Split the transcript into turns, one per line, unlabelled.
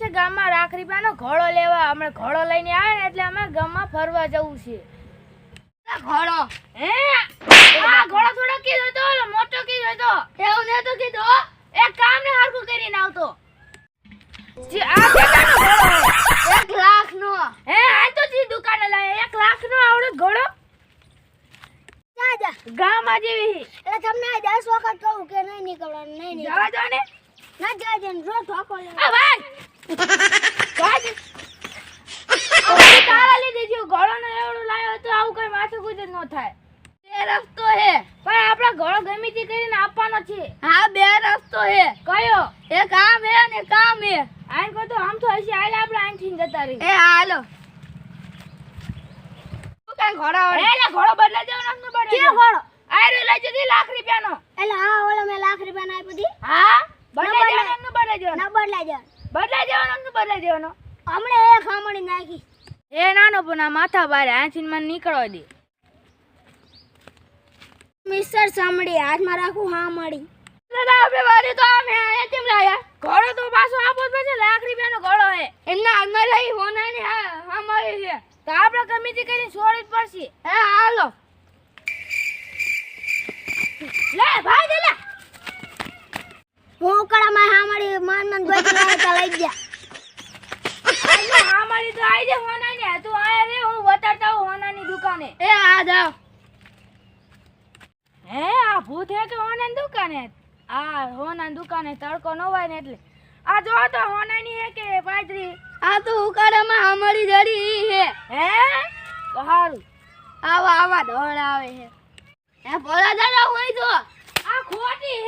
ગામમાં રાખડીપાનો ઘોડો લેવા અમે ઘોડો લઈને આવે ને એટલે અમે ગામમાં ફરવા જવું છે ઘોડો હે આ ઘોડો થોડો કીધો તો મોટો કીધો તો એવું ને તો કીધો એક કામ ને હરખું કરીને આવતો જી આ કેટલાનો ઘોડો 1 લાખ નો હે આ તો જી દુકાને લાય 1 લાખ નો આવડે ઘોડો જા ગામમાં જેવી એટલે તમને 10 વખત કહું કે નહીં નીકળવાનું નહીં જવા દો ને ના જવા દે ને જો ઠોકો લે આ ભાઈ ભાઈ તારા લીધે જો ઘોડો ને એવડું લાયો તો આવું કઈ માથું ગુજર ન થાય બે રસ્તો હે પણ આપડા ઘોડો ગમીતી કરીને આપવાનો છે હા બે રસ્તો હે કયો એક આમ હે અને કામ હે આઈન કો તો આમ તો હશે આલે આપણે આઈન થી જતા રહી એ હાલો તું કઈ ઘોડો એલે ઘોડો બદલા દેવાનો ન બદલે કે ઘોડો આયરો લઈ જતી લાખ રૂપિયાનો એટલે હા ઓલો મે લાખ રૂપિયાનો આપી દી હા બદલા દેવાનો ન બદલા દેવાનો ન બદલા દેવાનો ન બદલા દેવાનો હમણે એ ખામણી નાખી એ નાનો પણ આ માથા બારે આંચીન મને નીકળવા દે મિસ્ટર સામડી હાથમાં રાખું હા મળી દાદા આપણે વારી તો આમે આયા કેમ લાયા ઘોડો તો પાછો આપો પછી લાખ રૂપિયાનો ઘોડો હે એમના હાથમાં રહી હોનાની હા મળી છે તો આપણે કમિટી કરીને છોડી જ પડશે હે હાલો લે ભાઈ દે લે હું કળામાં હા મળી માન ગોતી લાય લઈ ગયા હા મળી તો આઈ દે હોનાની તું આયા રે હું બતાડતા હું હોનાની દુકાને એ આ જાવ હે આ ભૂત હે કે હોનાની દુકાને આ હોનાની દુકાને તડકો ન હોય ને એટલે આ જો તો હોનાની હે કે પાદરી આ તો ઉકાળામાં અમારી જડી હે હે તો હારું આવા દોડ આવે હે હે ભોળા દાદા હોય તો આ ખોટી